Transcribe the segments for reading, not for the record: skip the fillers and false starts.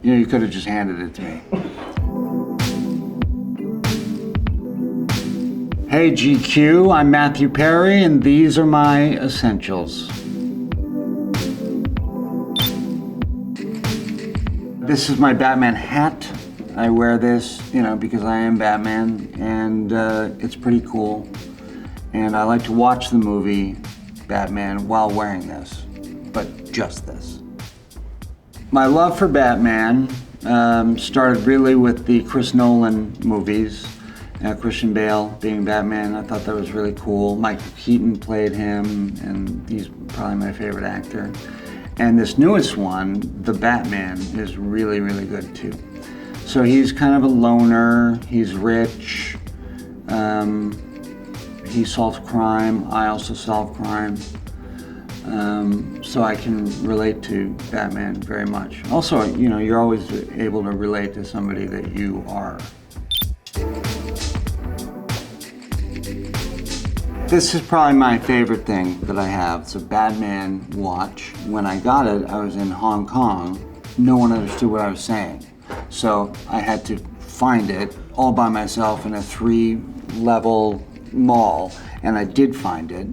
You know, you could have just handed it to me. Hey GQ, I'm Matthew Perry, and these are my essentials. This is my Batman hat. I wear this, you know, because I am Batman, and it's pretty cool. And I like to watch the movie Batman while wearing this, but just this. My love for Batman started really with the Chris Nolan movies. Christian Bale being Batman, I thought that was really cool. Michael Keaton played him, and he's probably my favorite actor. And this newest one, The Batman, is really, really good too. So he's kind of a loner, he's rich, he solves crime, I also solve crime. So I can relate to Batman very much. Also, you know, you're always able to relate to somebody that you are. This is probably my favorite thing that I have. It's a Batman watch. When I got it, I was in Hong Kong. No one understood what I was saying. So I had to find it all by myself in a 3-level mall, and I did find it.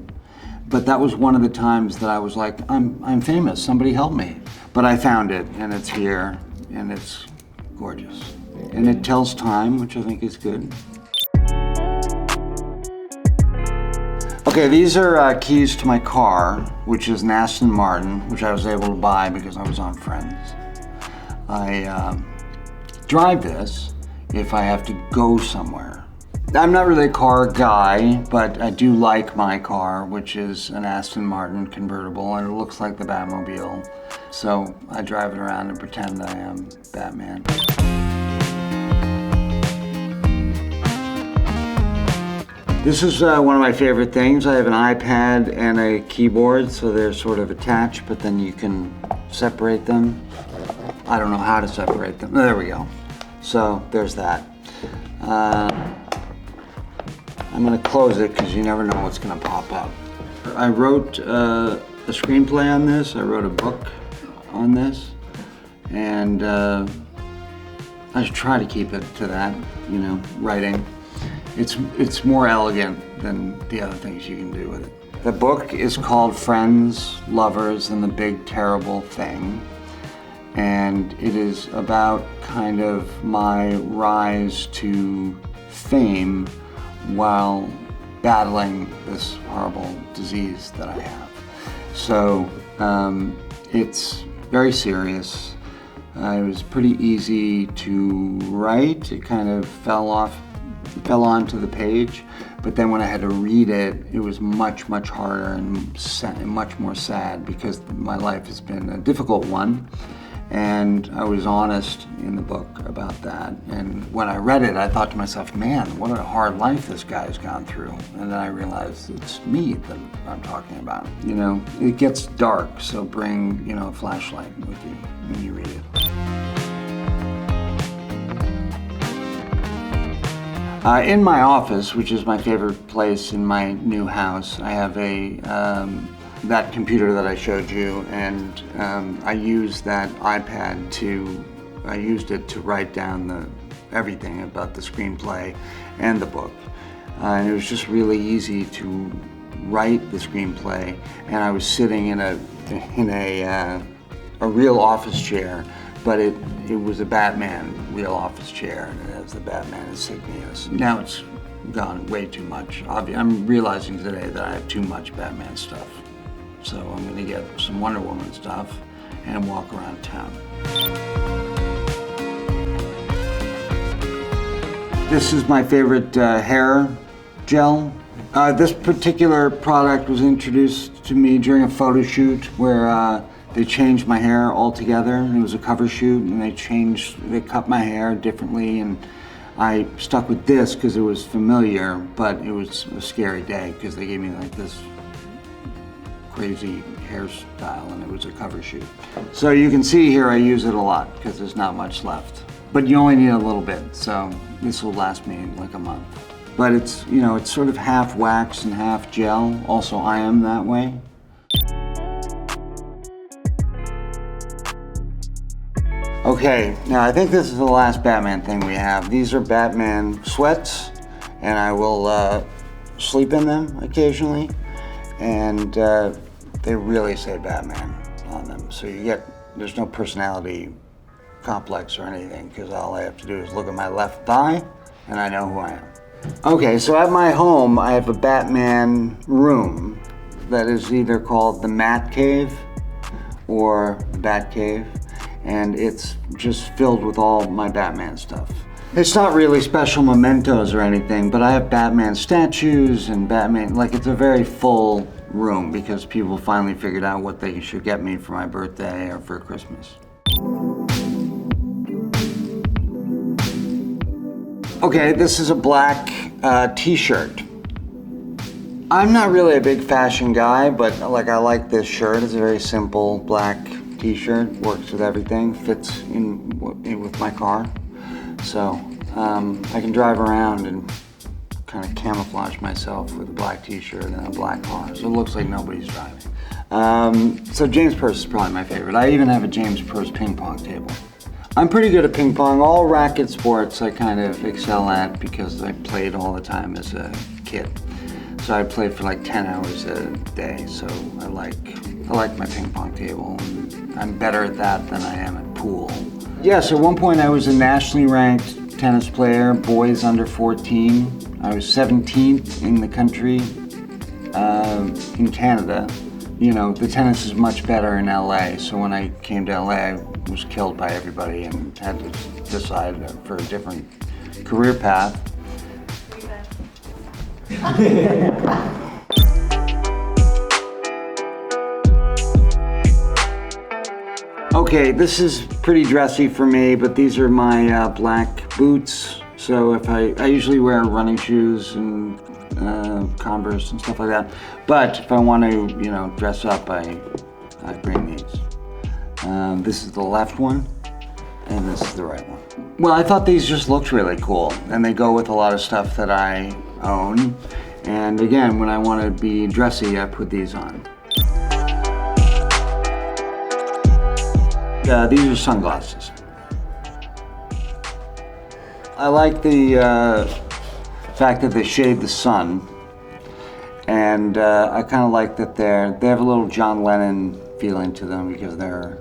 But that was one of the times that I was like, I'm famous, somebody help me. But I found it, and it's here, and it's gorgeous. And it tells time, which I think is good. Okay, these are keys to my car, which is an Aston Martin, which I was able to buy because I was on Friends. I drive this if I have to go somewhere. I'm not really a car guy, but I do like my car, which is an Aston Martin convertible, and it looks like the Batmobile. So I drive it around and pretend I am Batman. This is one of my favorite things. I have an iPad and a keyboard, so they're sort of attached, but then you can separate them. I don't know how to separate them. There we go. So there's that. I'm gonna close it because you never know what's gonna pop up. I wrote a screenplay on this. I wrote a book on this, and I try to keep it to that, you know, writing. It's more elegant than the other things you can do with it. The book is called Friends, Lovers, and the Big Terrible Thing. And it is about kind of my rise to fame while battling this horrible disease that I have. So it's very serious. It was pretty easy to write. It kind of fell onto the page, but then when I had to read it, it was much, much harder and much more sad because my life has been a difficult one, and I was honest in the book about that. And when I read it, I thought to myself, man, what a hard life this guy's gone through. And then I realized it's me that I'm talking about. You know, it gets dark, so bring, you know, a flashlight with you when you read it. In my office, which is my favorite place in my new house, I have that computer that I showed you, and I used that iPad I used it to write down everything about the screenplay and the book. And it was just really easy to write the screenplay, and I was sitting in a real office chair, but it was a Batman real office chair, and it has the Batman insignias. Now it's gone way too much. I'm realizing today that I have too much Batman stuff. So I'm gonna get some Wonder Woman stuff and walk around town. This is my favorite hair gel. This particular product was introduced to me during a photo shoot where they changed my hair altogether. It was a cover shoot, and they cut my hair differently, and I stuck with this because it was familiar, but it was a scary day because they gave me like this crazy hairstyle, and it was a cover shoot. So you can see here I use it a lot because there's not much left. But you only need a little bit, so this will last me like a month. But it's, you know, it's sort of half wax and half gel. Also, I am that way. Okay, now I think this is the last Batman thing we have. These are Batman sweats, and I will sleep in them occasionally, and they really say Batman on them. So there's no personality complex or anything, because all I have to do is look at my left thigh, and I know who I am. Okay, so at my home, I have a Batman room that is either called the Bat Cave or the Bat Cave, and it's just filled with all my Batman stuff. It's not really special mementos or anything, but I have Batman statues and Batman, like it's a very full room because people finally figured out what they should get me for my birthday or for Christmas. Okay, this is a black t-shirt. I'm not really a big fashion guy, but I like this shirt. It's a very simple black t-shirt, works with everything, fits in with my car. So I can drive around and kind of camouflage myself with a black t-shirt and a black car, so it looks like nobody's driving. So James Purse is probably my favorite. I even have a James Purse ping pong table. I'm pretty good at ping pong. All racket sports I kind of excel at because I played all the time as a kid. So I played for like 10 hours a day, so I like my ping pong table. I'm better at that than I am at pool. Yes, at one point I was a nationally ranked tennis player, boys under 14. I was 17th in the country, in Canada. You know, the tennis is much better in LA, so when I came to LA, I was killed by everybody and had to decide for a different career path. Okay, this is pretty dressy for me, but these are my black boots. So if I usually wear running shoes and Converse and stuff like that. But if I want to, dress up, I bring these. This is the left one, and this is the right one. Well, I thought these just looked really cool, and they go with a lot of stuff that I own. And again, when I want to be dressy, I put these on. These are sunglasses. I like the fact that they shade the sun, and I kind of like that they have a little John Lennon feeling to them because they're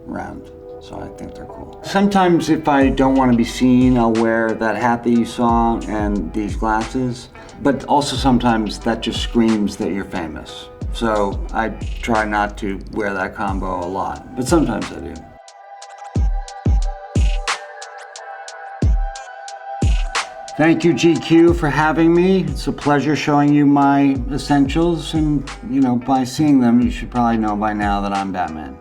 round, so I think they're cool. Sometimes if I don't want to be seen, I'll wear that hat that you saw and these glasses, but also sometimes that just screams that you're famous. So I try not to wear that combo a lot, but sometimes I do. Thank you, GQ, for having me. It's a pleasure showing you my essentials, and by seeing them, you should probably know by now that I'm Batman.